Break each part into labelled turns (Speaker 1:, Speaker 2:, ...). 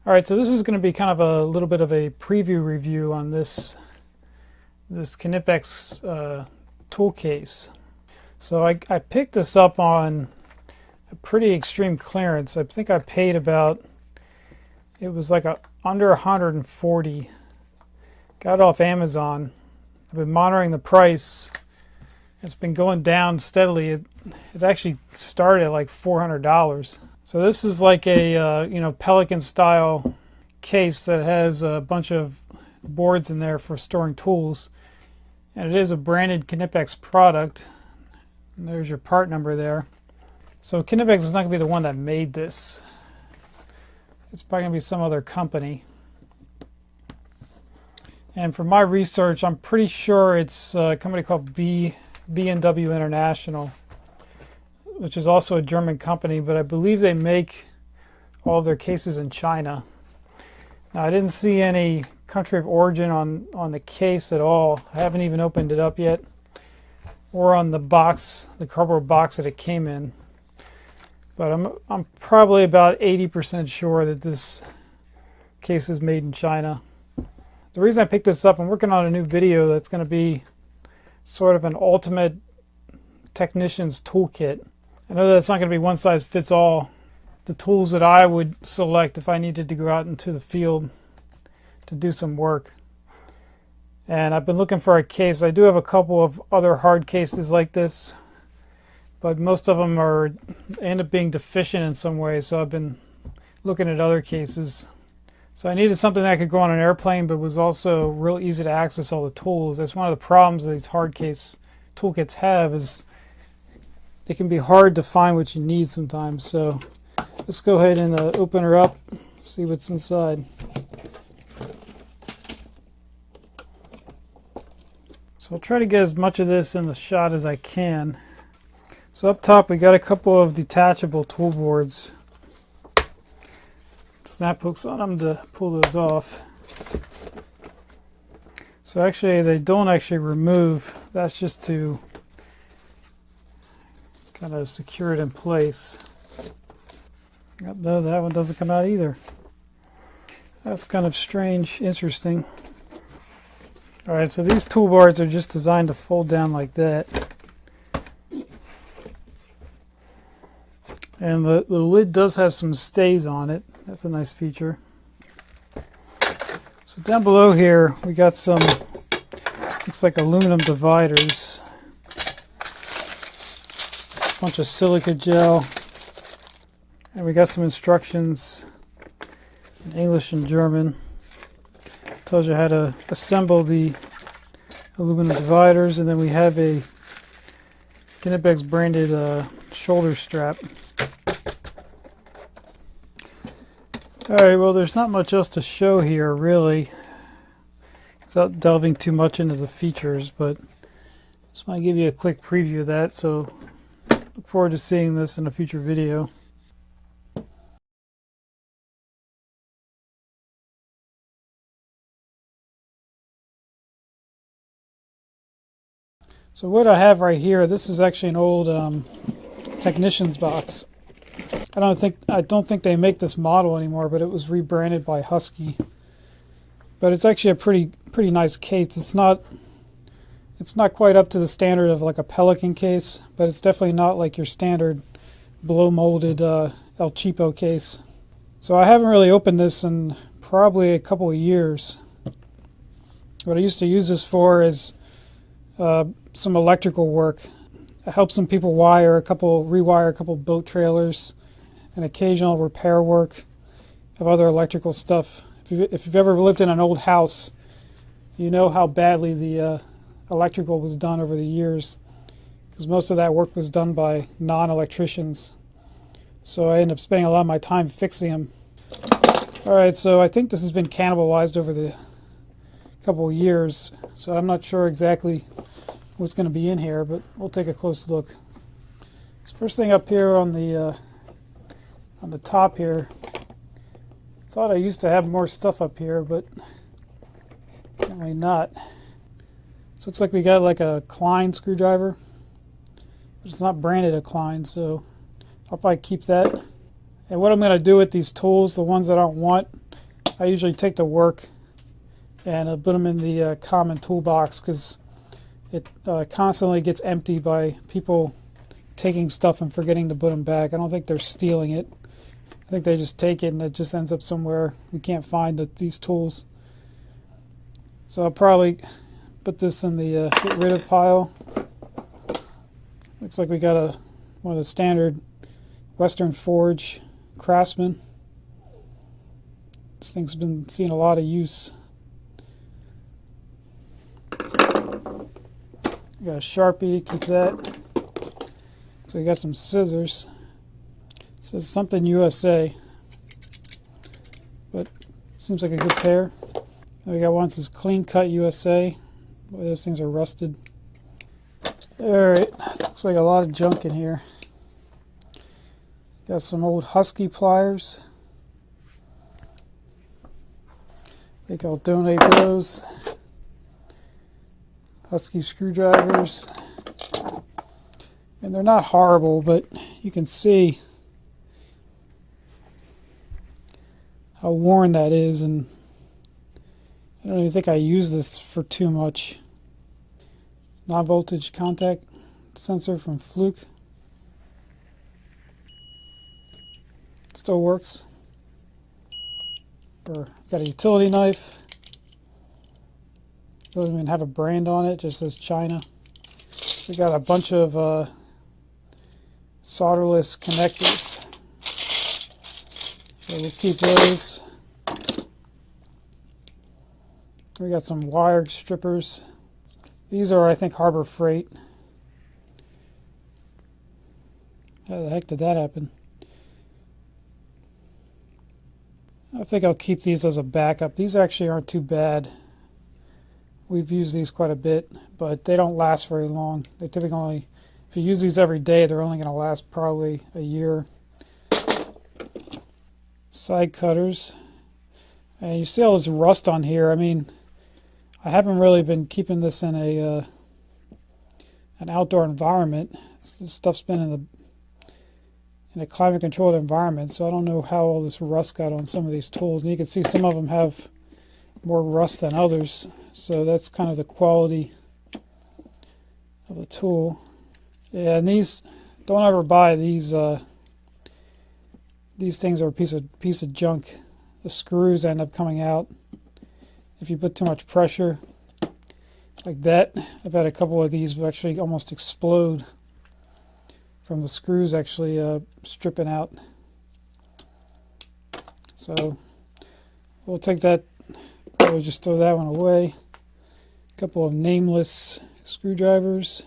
Speaker 1: Alright, so this is going to be kind of a little bit of a preview review on this Knipex tool case. So I picked this up on a pretty extreme clearance. I think I paid about, it was like under 140. Got it off Amazon. I've been monitoring the price. It's been going down steadily. It actually started at like $400. So this is like a Pelican style case that has a bunch of boards in there for storing tools, and it is a branded Knipex product. And there's your part number there. So Kinetics is not going to be the one that made this. It's probably going to be some other company. And from my research, I'm pretty sure it's a company called B&W International, which is also a German company, but I believe they make all of their cases in China. Now, I didn't see any country of origin on the case at all. I haven't even opened it up yet, or on the box, the cardboard box that it came in. But I'm probably about 80% sure that this case is made in China. The reason I picked this up, I'm working on a new video that's going to be sort of an ultimate technician's toolkit. I know that it's not going to be one size fits all. The tools that I would select if I needed to go out into the field to do some work. And I've been looking for a case. I do have a couple of other hard cases like this, but most of them end up being deficient in some way, so I've been looking at other cases. So I needed something that could go on an airplane but was also real easy to access all the tools. That's one of the problems that these hard case toolkits have, is it can be hard to find what you need sometimes. So let's go ahead and open her up, see what's inside. So I'll try to get as much of this in the shot as I can. So up top we got a couple of detachable tool boards. Snap hooks on them to pull those off. So actually they don't actually remove, that's just to kind of secure it in place. No, that one doesn't come out either. That's kind of strange, interesting. Alright, so these tool boards are just designed to fold down like that. And the lid does have some stays on it. That's a nice feature. So down below here we got some, looks like aluminum dividers. A bunch of silica gel. And we got some instructions in English and German. Tells you how to assemble the aluminum dividers, and then we have a Knipex branded shoulder strap. Alright, well there's not much else to show here really, without delving too much into the features, but just want to give you a quick preview of that, so look forward to seeing this in a future video. So what I have right here, this is actually an old technician's box. I don't think they make this model anymore, but it was rebranded by Husky. But it's actually a pretty nice case. It's not quite up to the standard of like a Pelican case, but it's definitely not like your standard blow molded El Cheapo case. So I haven't really opened this in probably a couple of years. What I used to use this for is some electrical work. I helped some people rewire a couple boat trailers, and occasional repair work of other electrical stuff. If you've ever lived in an old house, you know how badly the electrical was done over the years, because most of that work was done by non-electricians. So I ended up spending a lot of my time fixing them. Alright, so I think this has been cannibalized over the couple of years, so I'm not sure exactly what's going to be in here, but we'll take a close look. So first thing up here on the top here, I thought I used to have more stuff up here, but apparently not. So looks like we got like a Klein screwdriver, but it's not branded a Klein, so I'll probably keep that. And what I'm going to do with these tools, the ones that I don't want, I usually take to work and put them in the common toolbox, because it constantly gets empty by people taking stuff and forgetting to put them back. I don't think they're stealing it. I think they just take it and it just ends up somewhere we can't find these tools. So I'll probably put this in the get rid of pile. Looks like we got one of the standard Western Forge Craftsman. This thing's been seeing a lot of use. We got a Sharpie, keep that. So we got some scissors. It says something USA, but seems like a good pair. Then we got one that says Clean Cut USA. Boy, those things are rusted. Alright, looks like a lot of junk in here. Got some old Husky Pliers. I think I'll donate those. Husky screwdrivers. And they're not horrible, but you can see how worn that is, and I don't even think I use this for too much. Non-voltage contact sensor from Fluke. Still works. Or got a utility knife. Doesn't even have a brand on it, just says China. So we got a bunch of solderless connectors. So we'll keep those. We got some wire strippers. These are, I think, Harbor Freight. How the heck did that happen? I think I'll keep these as a backup. These actually aren't too bad. We've used these quite a bit, but they don't last very long. They typically only, if you use these every day, they're only going to last probably a year. Side cutters. And you see all this rust on here. I mean, I haven't really been keeping this in an outdoor environment. This stuff's been in a climate controlled environment, so I don't know how all this rust got on some of these tools. And you can see some of them have more rust than others, so that's kind of the quality of the tool. Yeah, and these, don't ever buy these. These things are a piece of junk. The screws end up coming out if you put too much pressure like that. I've had a couple of these actually almost explode from the screws actually stripping out. So we'll take that, probably just throw that one away. A couple of nameless screwdrivers.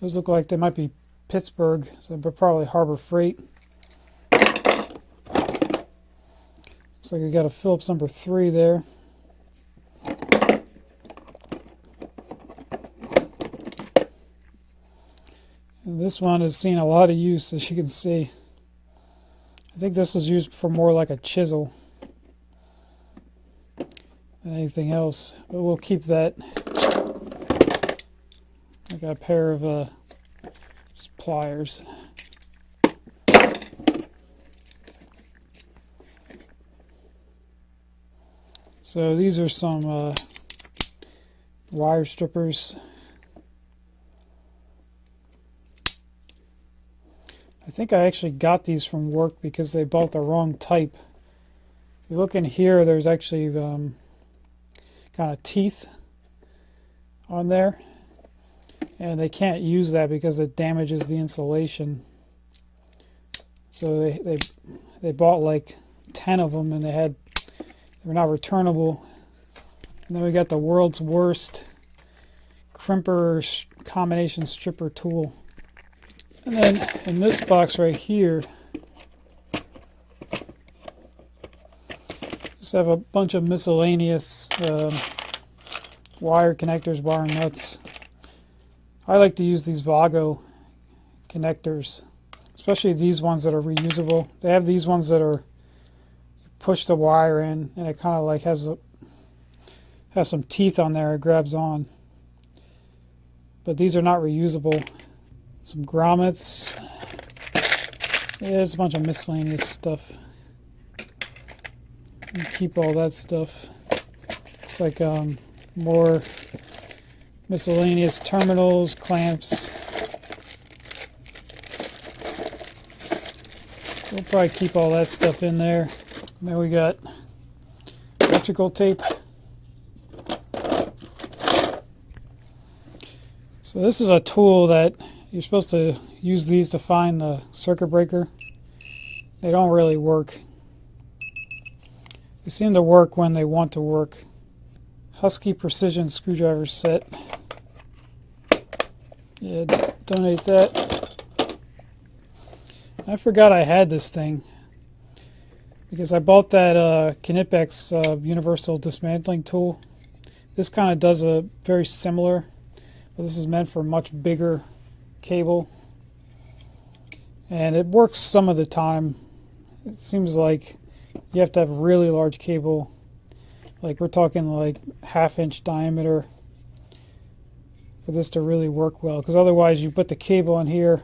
Speaker 1: Those look like they might be Pittsburgh, so they're probably Harbor Freight. Looks like we got a Phillips number 3 there. And this one has seen a lot of use, as you can see. I think this is used for more like a chisel than anything else, but we'll keep that. I got a pair of just pliers. So these are some wire strippers. I think I actually got these from work because they bought the wrong type. If you look in here, there's actually kind of teeth on there, and they can't use that because it damages the insulation. So they bought like 10 of them, and they were not returnable. And then we got the world's worst Crimper combination stripper tool. And then in this box right here, just have a bunch of miscellaneous wire connectors, wire nuts. I like to use these Vago connectors, especially these ones that are reusable. They have these ones that are, you push the wire in and it kind of like has some teeth on there, it grabs on. But these are not reusable. Some grommets. Yeah, there's a bunch of miscellaneous stuff. You keep all that stuff. It's like more miscellaneous terminals, clamps. We'll probably keep all that stuff in there. And then we got electrical tape. So this is a tool that you're supposed to use these to find the circuit breaker. They don't really work. They seem to work when they want to work. Husky precision screwdriver set. Yeah, donate that. I forgot I had this thing because I bought that Knipex universal dismantling tool. This kind of does a very similar, but this is meant for a much bigger cable, and it works some of the time. It seems like you have to have a really large cable, like we're talking like 1/2 inch diameter, for this to really work well, because otherwise you put the cable in here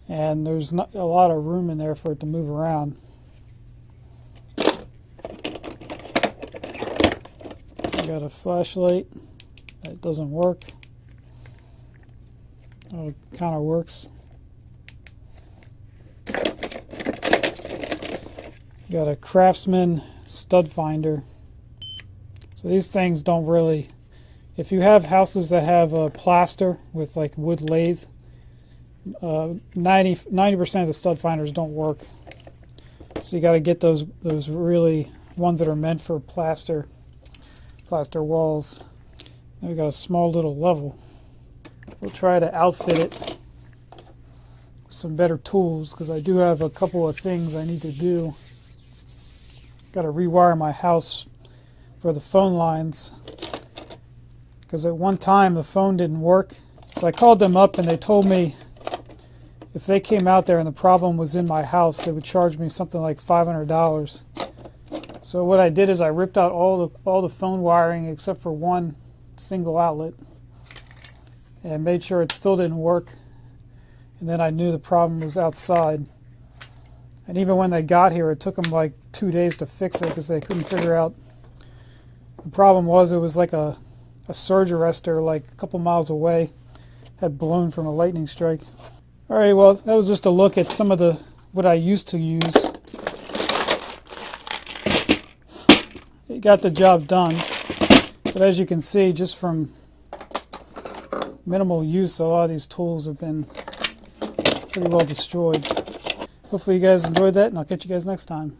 Speaker 1: and there's not a lot of room in there for it to move around. So I got a flashlight that doesn't work. Oh, it kind of works. Got a Craftsman stud finder. So these things don't really, if you have houses that have plaster with like wood lathe, 90% of the stud finders don't work. So you got to get those really ones that are meant for plaster walls. Then we got a small little level. We'll try to outfit it with some better tools, because I do have a couple of things I need to do. Got to rewire my house for the phone lines, because at one time the phone didn't work. So I called them up and they told me if they came out there and the problem was in my house, they would charge me something like $500. So what I did is I ripped out all the phone wiring except for one single outlet and made sure it still didn't work. And then I knew the problem was outside. And even when they got here, it took them like 2 days to fix it because they couldn't figure out. The problem was it was like a surge arrestor like a couple miles away had blown from a lightning strike. Alright, well, that was just a look at some of what I used to use. It got the job done. But as you can see, just from minimal use, a lot of these tools have been pretty well destroyed. Hopefully you guys enjoyed that, and I'll catch you guys next time.